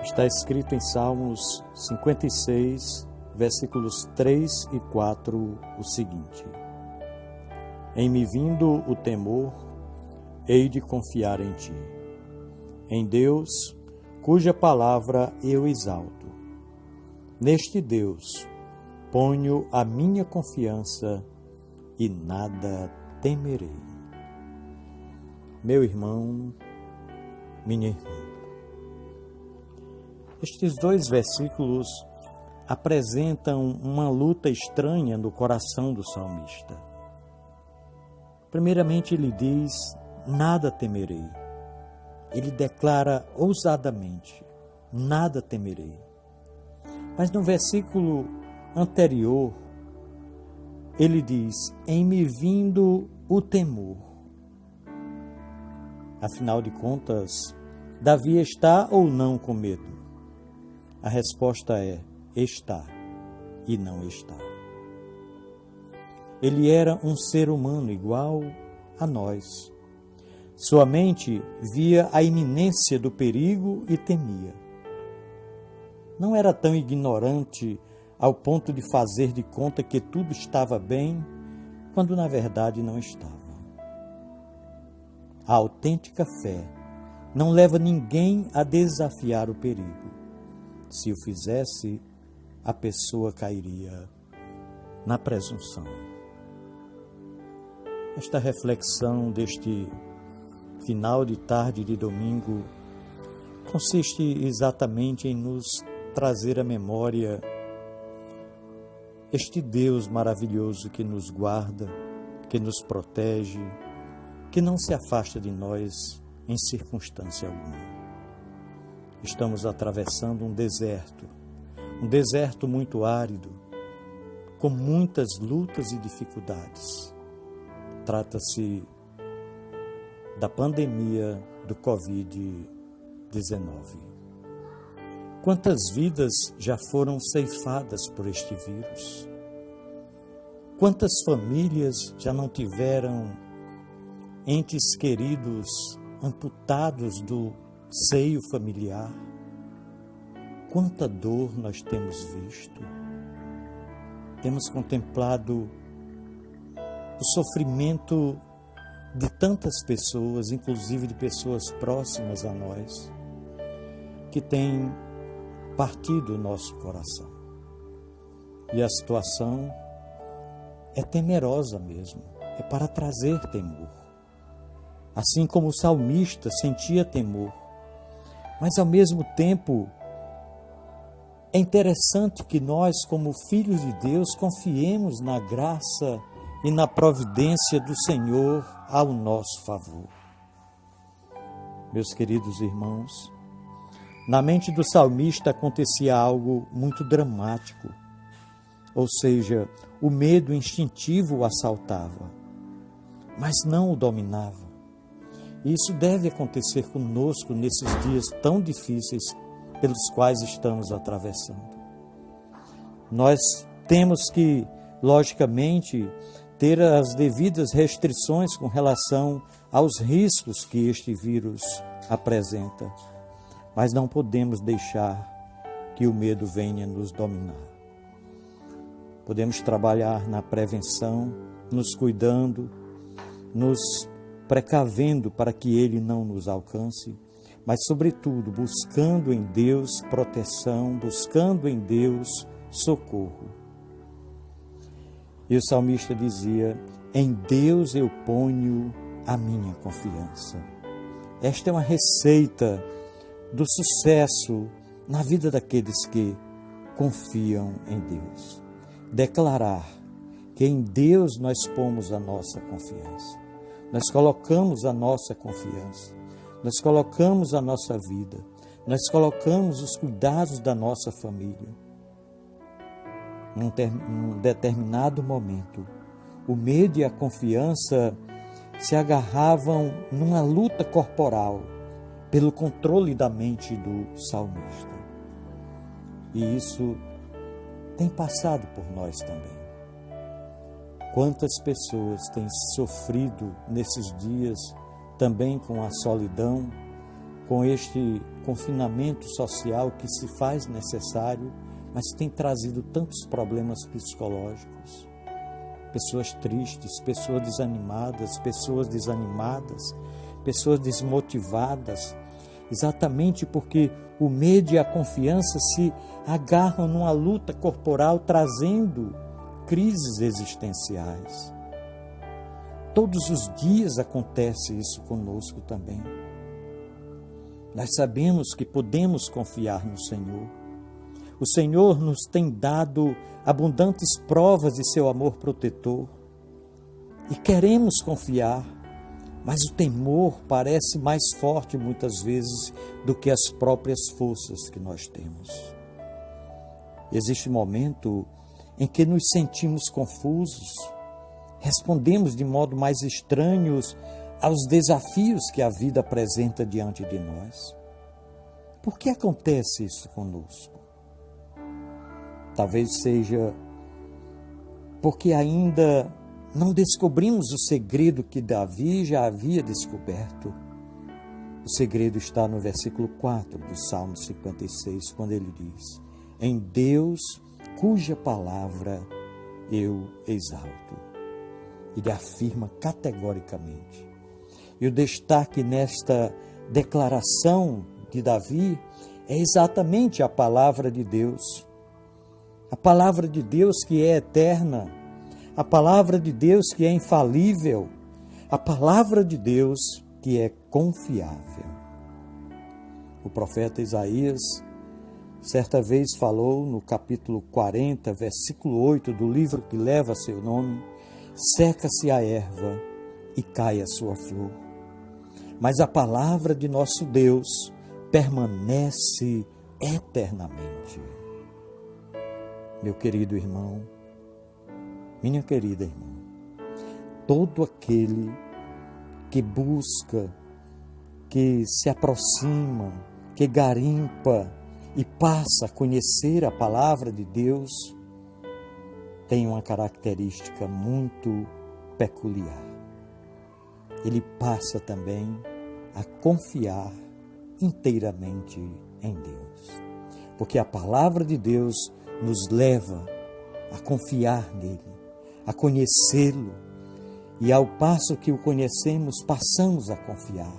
Está escrito em Salmos 56, versículos 3 e 4, o seguinte: Em me vindo o temor, hei de confiar em ti. Em Deus, cuja palavra eu exalto. Neste Deus, ponho a minha confiança e nada temerei. Meu irmão, minha irmã, estes dois versículos apresentam uma luta estranha no coração do salmista. Primeiramente, ele diz: nada temerei. Ele declara ousadamente: nada temerei. Mas no versículo anterior, ele diz: em me vindo o temor. Afinal de contas, Davi está ou não com medo? A resposta é: está e não está. Ele era um ser humano igual a nós. Sua mente via a iminência do perigo e temia. Não era tão ignorante ao ponto de fazer de conta que tudo estava bem, quando na verdade não estava. A autêntica fé não leva ninguém a desafiar o perigo. Se o fizesse, a pessoa cairia na presunção. Esta reflexão deste final de tarde de domingo consiste exatamente em nos trazer à memória este Deus maravilhoso que nos guarda, que nos protege, que não se afasta de nós em circunstância alguma. Estamos atravessando um deserto muito árido, com muitas lutas e dificuldades. Trata-se da pandemia do Covid-19. Quantas vidas já foram ceifadas por este vírus? Quantas famílias já não tiveram entes queridos amputados do seio familiar? Quanta dor nós temos visto. Temos contemplado o sofrimento de tantas pessoas, inclusive de pessoas próximas a nós, que têm partido o nosso coração. E a situação é temerosa mesmo, é para trazer temor. Assim como o salmista sentia temor, mas ao mesmo tempo é interessante que nós, como filhos de Deus, confiemos na graça e na providência do Senhor ao nosso favor. Meus queridos irmãos, na mente do salmista acontecia algo muito dramático, ou seja, o medo instintivo o assaltava, mas não o dominava. E isso deve acontecer conosco nesses dias tão difíceis pelos quais estamos atravessando. Nós temos que, logicamente, ter as devidas restrições com relação aos riscos que este vírus apresenta, mas não podemos deixar que o medo venha nos dominar. Podemos trabalhar na prevenção, nos cuidando, nos precavendo para que ele não nos alcance, mas, sobretudo, buscando em Deus proteção, buscando em Deus socorro. E o salmista dizia: em Deus eu ponho a minha confiança. Esta é uma receita do sucesso na vida daqueles que confiam em Deus. Declarar que em Deus nós pomos a nossa confiança. Nós colocamos a nossa confiança, nós colocamos a nossa vida, nós colocamos os cuidados da nossa família. Num determinado momento, o medo e a confiança se agarravam numa luta corporal pelo controle da mente do salmista. E isso tem passado por nós também. Quantas pessoas têm sofrido nesses dias também com a solidão, com este confinamento social que se faz necessário, mas tem trazido tantos problemas psicológicos. Pessoas tristes, pessoas desanimadas, pessoas desmotivadas, exatamente porque o medo e a confiança se agarram numa luta corporal, trazendo crises existenciais. Todos os dias acontece isso conosco também. Nós sabemos que podemos confiar no Senhor. O Senhor nos tem dado abundantes provas de seu amor protetor e queremos confiar, mas o temor parece mais forte muitas vezes do que as próprias forças que nós temos. Existe um momento em que nos sentimos confusos, respondemos de modo mais estranhos aos desafios que a vida apresenta diante de nós. Por que acontece isso conosco? Talvez seja porque ainda não descobrimos o segredo que Davi já havia descoberto. O segredo está no versículo 4 do Salmo 56, quando ele diz: em Deus, cuja palavra eu exalto. Ele afirma categoricamente. E o destaque nesta declaração de Davi é exatamente a palavra de Deus. A palavra de Deus que é eterna, a palavra de Deus que é infalível, a palavra de Deus que é confiável. O profeta Isaías, certa vez falou no capítulo 40, versículo 8 do livro que leva seu nome: seca-se a erva e cai a sua flor, mas a palavra de nosso Deus permanece eternamente. Meu querido irmão, minha querida irmã, todo aquele que busca, que se aproxima, que garimpa e passa a conhecer a palavra de Deus, tem uma característica muito peculiar. Ele passa também a confiar inteiramente em Deus, porque a palavra de Deus nos leva a confiar nele, a conhecê-lo, e ao passo que o conhecemos, passamos a confiar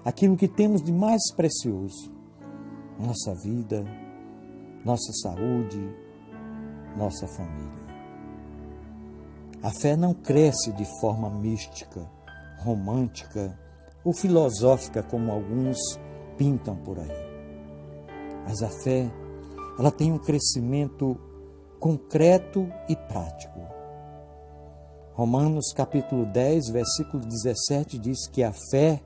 aquilo que temos de mais precioso: nossa vida, nossa saúde, nossa família. A fé não cresce de forma mística, romântica ou filosófica, como alguns pintam por aí. Mas a fé, ela tem um crescimento concreto e prático. Romanos capítulo 10, versículo 17 diz que a fé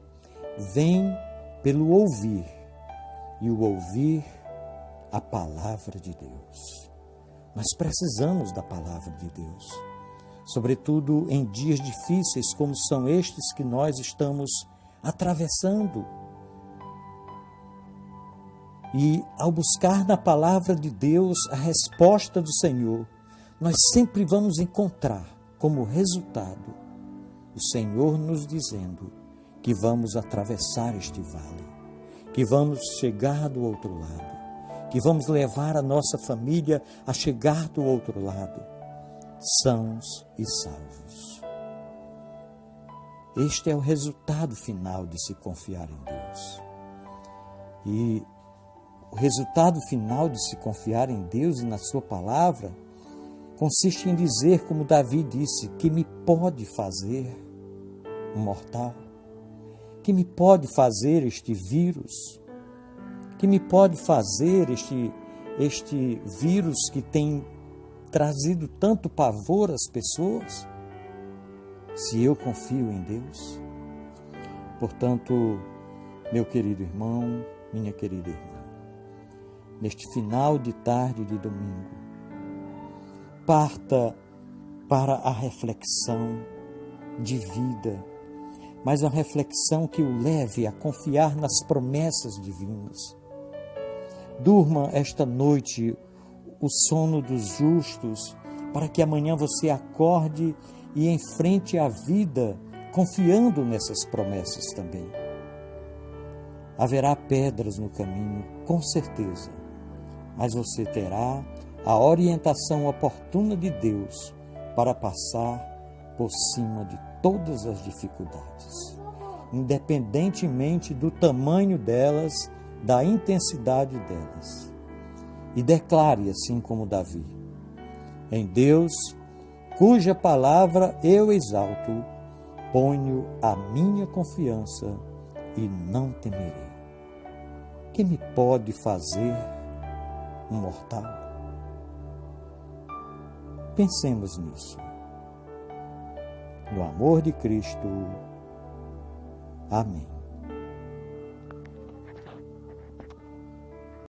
vem pelo ouvir, e o ouvir a palavra de Deus. Nós precisamos da palavra de Deus, sobretudo em dias difíceis como são estes que nós estamos atravessando. E ao buscar na palavra de Deus a resposta do Senhor, nós sempre vamos encontrar como resultado o Senhor nos dizendo que vamos atravessar este vale, que vamos chegar do outro lado, que vamos levar a nossa família a chegar do outro lado, sãos e salvos. Este é o resultado final de se confiar em Deus. E o resultado final de se confiar em Deus e na sua palavra consiste em dizer, como Davi disse: que me pode fazer um mortal? Que me pode fazer este vírus? Que me pode fazer este vírus que tem trazido tanto pavor às pessoas? Se eu confio em Deus. Portanto, meu querido irmão, minha querida irmã, neste final de tarde de domingo, parta para a reflexão de vida, mas uma reflexão que o leve a confiar nas promessas divinas. Durma esta noite o sono dos justos, para que amanhã você acorde e enfrente a vida confiando nessas promessas também. Haverá pedras no caminho, com certeza, mas você terá a orientação oportuna de Deus para passar por cima de todas as dificuldades, independentemente do tamanho delas, da intensidade delas. E declare, assim como Davi: em Deus, cuja palavra eu exalto, ponho a minha confiança e não temerei. Que me pode fazer um mortal? Pensemos nisso. No amor de Cristo. Amém.